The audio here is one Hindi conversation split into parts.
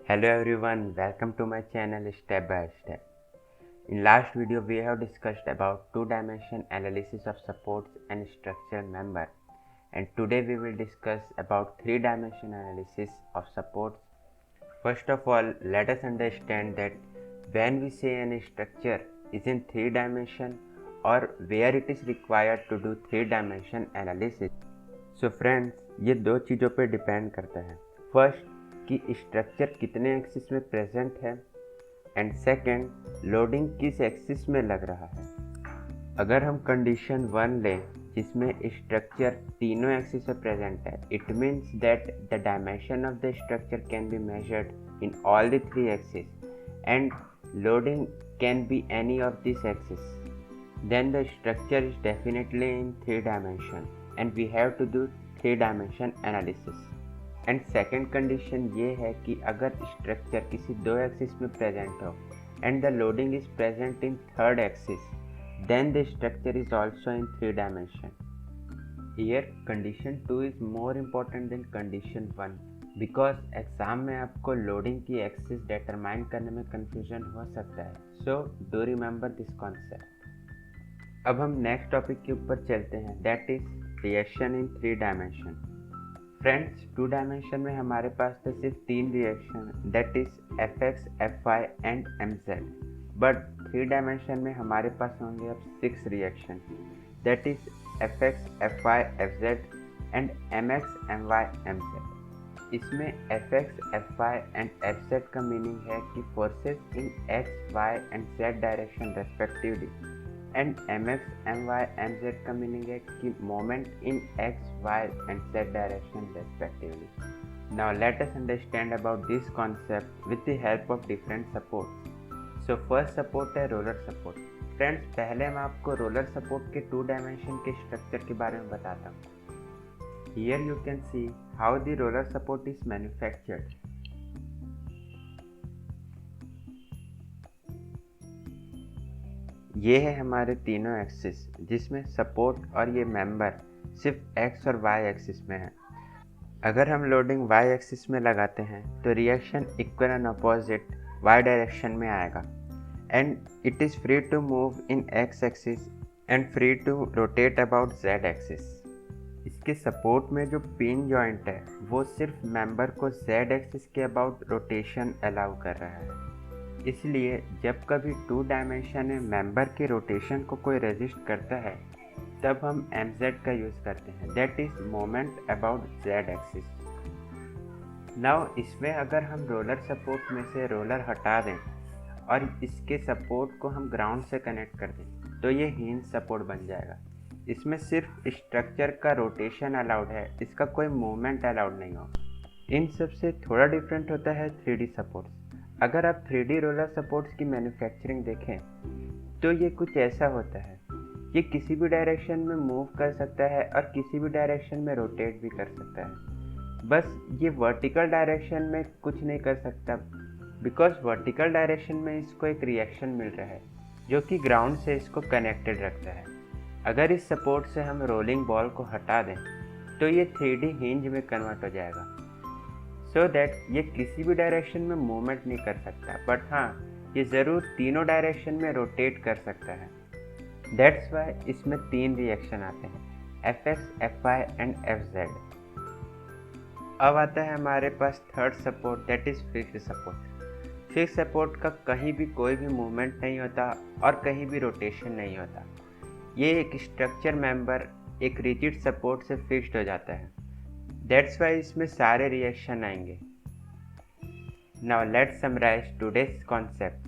Hello everyone, welcome to my channel Step by Step. In last video we have discussed about two-dimension analysis of supports and structural member, and today we will discuss about three-dimension analysis of supports. First of all, let us understand that when we say any structure is in three dimension or where it is required to do three-dimension analysis. So friends, ये दो चीज़ों पे डिपेंड करता है. फर्स्ट कि स्ट्रक्चर कितने एक्सिस में प्रेजेंट है, एंड सेकंड लोडिंग किस एक्सिस में लग रहा है. अगर हम कंडीशन 1 लें जिसमें स्ट्रक्चर तीनों एक्सिस में प्रेजेंट है, it means that the dimension of the structure can be measured in all the three axis and loading can be any of this axis. Then the structure is definitely in three dimension and we have to do three dimension analysis. And second condition ये है कि अगर structure किसी दो axis में present हो and the loading is present in third axis, then the structure is also in three dimension. Here condition 2 is more important than condition 1 because exam में आपको लोडिंग की एक्सिस डिटरमाइन करने में कंफ्यूजन हो सकता है. So do remember this concept. अब हम नेक्स्ट टॉपिक के ऊपर चलते हैं, that is reaction in three dimension. Friends, two dimension में हमारे पास तो सिर्फ तीन reaction, that is F X, F Y and M Z. But three dimension में हमारे पास होंगे अब 6 reaction, that is F X, F Y, F Z and M X, M Y, M Z. इसमें F X, F Y and F Z का मीनिंग है कि forces in X, Y and Z direction respectively, and mx, my, mz का मीनिंग है कि moment in x, y and z direction respectively. Now let us understand about this concept with the help of different support. So first support है रोलर सपोर्ट. फ्रेंड्स, पहले मैं आपको रोलर सपोर्ट के टू डायमेंशन के स्ट्रक्चर के बारे में बताता हूँ. Here you can see how the roller support is manufactured. ये है हमारे तीनों एक्सिस जिसमें सपोर्ट और ये मेंबर सिर्फ एक्स और वाई एक्सिस में है. अगर हम लोडिंग वाई एक्सिस में लगाते हैं तो reaction equal and opposite Y direction में आएगा and it is free to move in X axis and free to rotate about Z axis. इसके सपोर्ट में जो पिन जॉइंट है वो सिर्फ मेंबर को जेड एक्सिस के अबाउट रोटेशन अलाउ कर रहा है. इसलिए जब कभी टू डायमेंशन में मेंबर के रोटेशन को कोई रेजिस्ट करता है तब हम mz का यूज़ करते हैं, that is moment about z axis. Now इसमें अगर हम रोलर सपोर्ट में से रोलर हटा दें और इसके सपोर्ट को हम ग्राउंड से कनेक्ट कर दें तो ये हिंज सपोर्ट बन जाएगा. इसमें सिर्फ स्ट्रक्चर का रोटेशन अलाउड है, इसका कोई मूवमेंट अलाउड नहीं होगा. इन सब से थोड़ा डिफरेंट होता है 3D सपोर्ट्स. अगर आप 3D रोलर सपोर्ट्स की मैन्युफैक्चरिंग देखें तो ये कुछ ऐसा होता है, ये किसी भी डायरेक्शन में मूव कर सकता है और किसी भी डायरेक्शन में रोटेट भी कर सकता है. बस ये वर्टिकल डायरेक्शन में कुछ नहीं कर सकता बिकॉज वर्टिकल डायरेक्शन में इसको एक रिएक्शन मिल रहा है जो कि ग्राउंड से इसको कनेक्टेड रखता है. अगर इस सपोर्ट से हम रोलिंग बॉल को हटा दें तो ये 3D हिंज में कन्वर्ट हो जाएगा, सो दैट ये किसी भी डायरेक्शन में मूवमेंट नहीं कर सकता, बट हाँ ये ज़रूर तीनों डायरेक्शन में रोटेट कर सकता है. दैट्स वाई इसमें 3 रिएक्शन आते हैं, F X, F Y and F Z. अब आता है हमारे पास third support, that is fixed support. Fixed support का कहीं भी कोई भी मूवमेंट नहीं होता और कहीं भी रोटेशन नहीं होता. ये एक स्ट्रक्चर मेंबर एक रिजिड सपोर्ट से फिक्स्ड हो जाता है. दैट्स वाई इसमें सारे रिएक्शन आएंगे. Now let's summarise today's concept.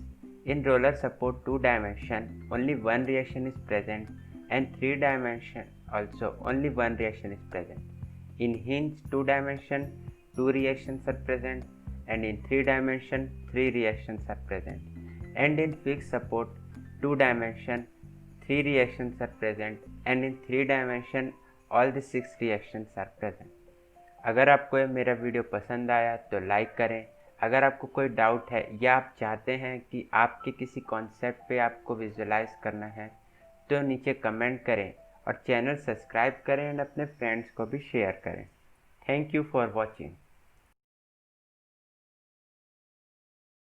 In roller support 2 dimension only one reaction is present and 3 dimension also only one reaction is present. In hinge 2 dimension 2 reactions are present and in 3 dimension 3 reactions are present, and in fixed support 2 dimension 3 reactions are present and in 3 dimension all the 6 reactions are present. अगर आपको ये मेरा वीडियो पसंद आया तो लाइक करें. अगर आपको कोई डाउट है या आप चाहते हैं कि आपके किसी कॉन्सेप्ट पे आपको विजुअलाइज करना है तो नीचे कमेंट करें और चैनल सब्सक्राइब करें और अपने फ्रेंड्स को भी शेयर करें. Thank you for watching.